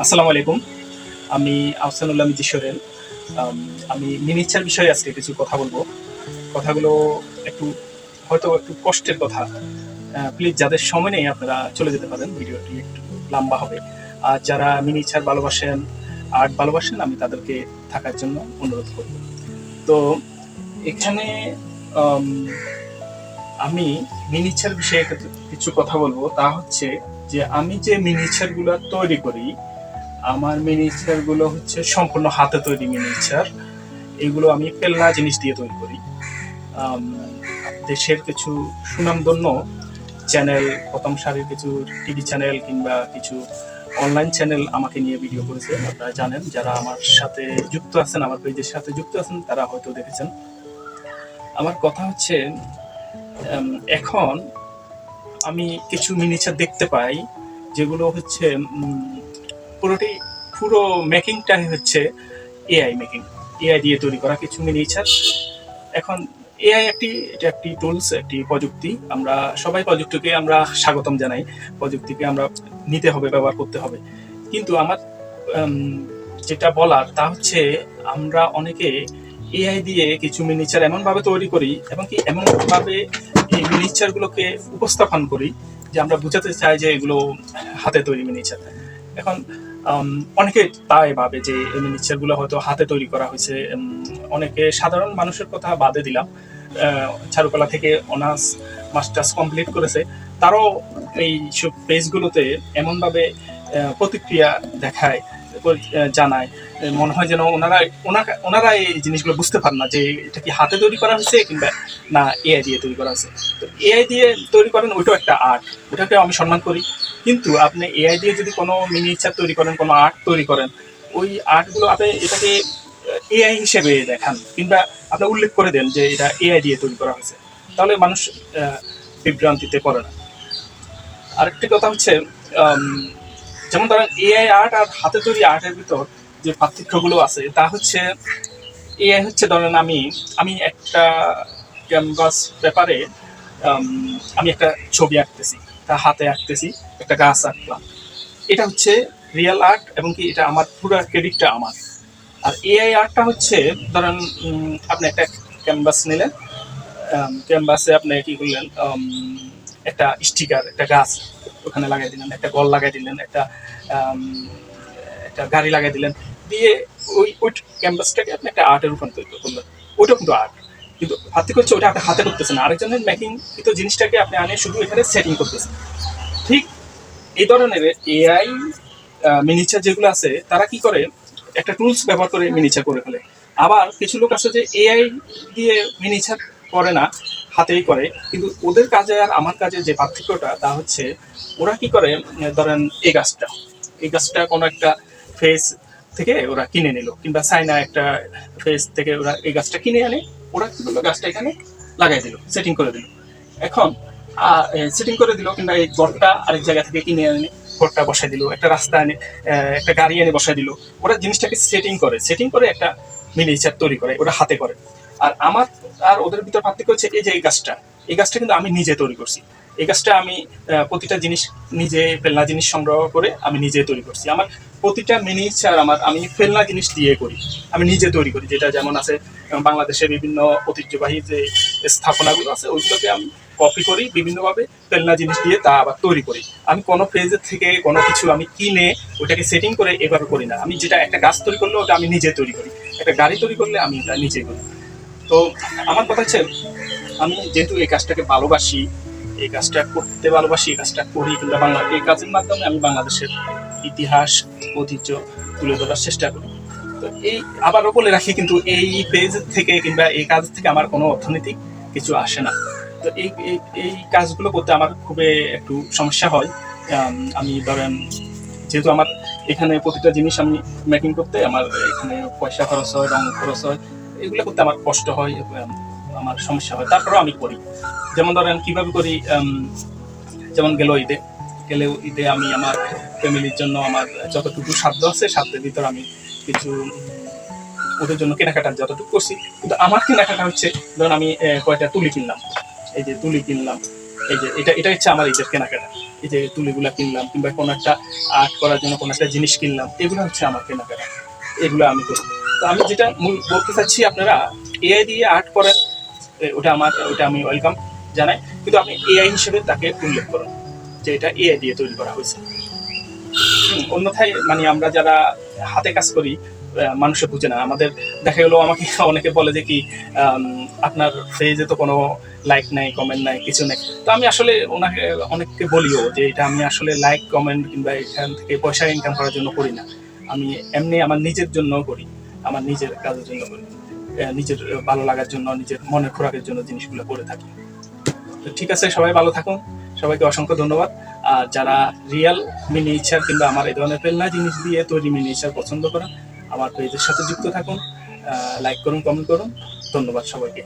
আসসালামু আলাইকুম। আমি আহসানুল্লাহ মিজি সোহেল। আমি মিনিয়েচার বিষয়ে আজকে কিছু কথা বলবো। কথাগুলো একটু হয়তো একটু কষ্টের কথা। প্লিজ যাদের সময় নেই আপনারা চলে যেতে পারেন। ভিডিওটি একটু লম্বা হবে। আর যারা মিনিয়েচার ভালোবাসেন, আর্ট ভালোবাসেন, আমি তাদেরকে থাকার জন্য অনুরোধ করব। তো এখানে আম আমি মিনিয়েচার বিষয়ে কিছু কথা বলবো। তা হচ্ছে যে আমি যে মিনিয়েচারগুলো তৈরি করি, আমার মিনিয়েচার গুলো হচ্ছে সম্পূর্ণ হাতে তৈরি মিনিয়েচার। এগুলো আমি পেল্লা জিনিস দিয়ে তৈরি করি। আম, দেশের কিছু সুনামধন্য চ্যানেল, প্রথম সারির কিছু টিভি চ্যানেল কিংবা কিছু অনলাইন চ্যানেল আমাকে নিয়ে ভিডিও করেছে। আপনারা জানেন, যারা আমার সাথে যুক্ত আছেন, আমার পেজের সাথে যুক্ত আছেন, তারা হয়তো দেখেছেন। আমার কথা হচ্ছে এখন আমি কিছু মিনিয়েচার দেখতে পাই যেগুলো হচ্ছে পুরোটি পুরো মেকিংটাই হচ্ছে এআই মেকিং। এআই দিয়ে তৈরি করা কিছু মিনিয়েচার। এখন এআই এটা একটি টুলস, একটি প্রযুক্তি। আমরা সবাই প্রযুক্তিকে আমরা স্বাগতম জানাই। প্রযুক্তিকে আমরা নিতে হবে, ব্যবহার করতে হবে। কিন্তু আমার যেটা বলার তা হচ্ছে, আমরা অনেকে এআই দিয়ে কিছু মিনিয়েচার এমনভাবে তৈরি করি এবং কি এমনভাবে এই মিনিয়েচারগুলোকে উপস্থাপন করি যে আমরা বুঝাতে চাই যে এগুলো হাতে তৈরি মিনিয়েচার। এখন অনেকে তাই ভাবে যে এই মিনিয়েচারগুলো হয়তো হাতে তৈরি করা হয়েছে। অনেকে সাধারণ মানুষের কথা বাদে দিলাম, চারুকলা থেকে অনার্স মাস্টার্স কমপ্লিট করেছে, তারাও এই সব পেজগুলোতে এমনভাবে প্রতিক্রিয়া দেখায়, জানায়, মনে হয় যেন ওনারা এই জিনিসগুলো বুঝতে পারেন না যে এটা কি হাতে তৈরি করা হয়েছে কিংবা না এআই দিয়ে তৈরি করা হয়েছে। তো এআই দিয়ে তৈরি করেন, ওইটাও একটা আর্ট, ওটাকে আমি সম্মান করি। কিন্তু আপনি এআই দিয়ে যদি কোনো মিনিয়েচার তৈরি করেন, কোনো আর্ট তৈরি করেন, ওই আর্টগুলো আপনি এটাকে এআই হিসেবে দেখান কিংবা আপনি উল্লেখ করে দেন যে এটা এআই দিয়ে তৈরি করা হয়েছে, তাহলে মানুষ বিভ্রান্তিতে পড়ে না। আরেকটি কথা হচ্ছে, যেমন ধরেন এআই আর্ট আর হাতে তৈরি আর্টের ভিতর যে পার্থক্যগুলো আছে তা হচ্ছে, এআই হচ্ছে ধরেন আমি আমি একটা ক্যানভাস পেপারে আমি একটা ছবি আঁকতেছি, তা হাতে আঁকতেছি, একটা গাছ আঁকলাম, এটা হচ্ছে রিয়েল আর্ট এবং কি এটা আমার পুরো ক্রেডিটটা আমার। আর এআই আর্টটা হচ্ছে ধরেন আপনি একটা ক্যানভাস নিলেন, ক্যানভাসে আপনি কি করলেন, একটা স্টিকার, একটা গাছ ওখানে লাগাই দিলেন, একটা গল লাগাই দিলেন, একটা গাড়ি লাগাই দিলেন, দিয়ে ওই ক্যানভাসটাকে আপনি একটা আর্টে রূপান্তরিত করলেন। ওইটা কিন্তু আর্ট, কিন্তু পার্থক্য হচ্ছে ওটা আপনি হাতে করতেছেন, আরেকজনের মেকিং কিন্তু জিনিসটাকে আপনি আনে শুধু এখানে সেটিং করতেছেন। ঠিক এই ধরনের এআই মিনিচার যেগুলো আছে, তারা কি করে, একটা টুলস ব্যবহার করে মিনিচার করে ফেলে। আবার কিছু লোক আছে যে এআই দিয়ে মিনিচার করে না, হাতেই করে। কিন্তু ওদের কাজে আর আমার কাজে যে পার্থক্যটা তা হচ্ছে, ওরা কি করে, ধরেন এই গাছটা কোনো একটা ফেস থেকে ওরা কিনে নিল, কিংবা চাইনা একটা ফেস থেকে ওরা এই গাছটা কিনে আনে, ওরা কি করলো, গাছটা এখানে লাগাই দিল, সেটিং করে দিল। এখন সেটিং করে দিল, কিংবা এই ঘরটা আরেক জায়গা থেকে কিনে এনে ঘরটা বসাই দিল, একটা রাস্তা এনে একটা গাড়ি এনে বসাই দিল। ওরা জিনিসটাকে সেটিং করে একটা মিনিয়েচার তৈরি করে, ওরা হাতে করে। আর আমার আর ওদের ভিতর পার্থক্য হচ্ছে, এই যে এই গাছটা কিন্তু আমি নিজে তৈরি করছি। এই গাছটা আমি প্রতিটা জিনিস নিজে, ফেলনা জিনিস সংগ্রহ করে আমি নিজে তৈরি করছি। আমার প্রতিটা মিনিয়েচার আমি ফেলনা জিনিস দিয়ে করি, আমি নিজে তৈরি করি। যেটা যেমন আছে বাংলাদেশের বিভিন্ন ঐতিহ্যবাহী যে স্থাপনাগুলো আছে, ওইগুলোকে আমি কপি করি বিভিন্নভাবে, ফেলনা জিনিস দিয়ে তা আবার তৈরি করি। আমি কোনো পেজের থেকে কোনো কিছু আমি কিনে ওটাকে সেটিং করে এভাবে করি না। আমি যেটা একটা গাছ তৈরি করলে ওটা আমি নিজে তৈরি করি, একটা গাড়ি তৈরি করলে আমি এটা নিজে করি। তো আমার কথা হচ্ছে, আমি যেহেতু এই কাজটাকে ভালোবাসি, এই কাজটা করতে ভালোবাসি, এই কাজটা করি, কিংবা এই কাজের মাধ্যমে আমি বাংলাদেশের ইতিহাস, ঐতিহ্য তুলে ধরার চেষ্টা করি। তো এই আবারও বলে রাখি, কিন্তু এই পেজ থেকে কিংবা এই কাজ থেকে আমার কোনো অর্থনৈতিক কিছু আসে না। তো এই কাজগুলো করতে আমার খুবই একটু সমস্যা হয়। আমি ধরেন, যেহেতু আমার এখানে প্রতিটা জিনিস আমি মেকিং করতে আমার এখানে পয়সা খরচ হয়, রং খরচ হয়, এগুলো করতে আমার কষ্ট হয়, আমার সমস্যা হয়, তারপরেও আমি করি। যেমন ধরেন কিভাবে করি, যেমন গেলে ঈদে আমি আমার ফ্যামিলির জন্য আমার যতটুকু সাধ্য আছে, সাধ্যের ভিতর আমি কিছু ওদের জন্য কেনাকাটা যতটুকু করছি। কিন্তু আমার কেনাকাটা হচ্ছে, ধরুন আমি কয়টা তুলি কিনলাম, এই যে তুলি কিনলাম, এই যে এটা হচ্ছে আমার ঈদের কেনাকাটা। এই যে তুলিগুলা কিনলাম কিংবা কোনো একটা আর্ট করার জন্য কোনো একটা জিনিস কিনলাম, এগুলো হচ্ছে আমার কেনাকাটা, এগুলো আমি করি। তো আমি যেটা মূল বলতে চাচ্ছি, আপনারা এআই দিয়ে আর্ট করেন, ওটা আমি ওয়েলকাম জানাই, কিন্তু আপনি এআই হিসেবে তাকে উল্লেখ করুন যে এটা এআই দিয়ে তৈরি করা হয়েছে। অন্যথায় মানে আমরা যারা হাতে কাজ করি মানুষে বুঝে না। আমাদের দেখা গেলো আমাকে অনেকে বলে যে কি আপনার পেজে তো কোনো লাইক নাই, কমেন্ট নাই, কিছু নেই। তো আমি আসলে ওনাকে অনেককে বলিও যে এটা আমি আসলে লাইক কমেন্ট কিংবা এখান থেকে পয়সা ইনকাম করার জন্য করি না, আমি এমনি আমার নিজের জন্য করি, আমার নিজের কাজের জন্য করি, নিজের ভালো লাগার জন্য, নিজের মনের খোরাকের জন্য জিনিসগুলো করে থাকি। তো ঠিক আছে, সবাই ভালো থাকুন, সবাইকে অসংখ্য ধন্যবাদ। আর যারা রিয়েল মিনিয়েচার কিংবা আমার এই ধরনের প্রেরণা জিনিস দিয়ে তৈরি মিনিয়েচার পছন্দ করেন, আমার পেজের সাথে যুক্ত থাকুন, লাইক করুন, কমেন্ট করুন। ধন্যবাদ সবাইকে।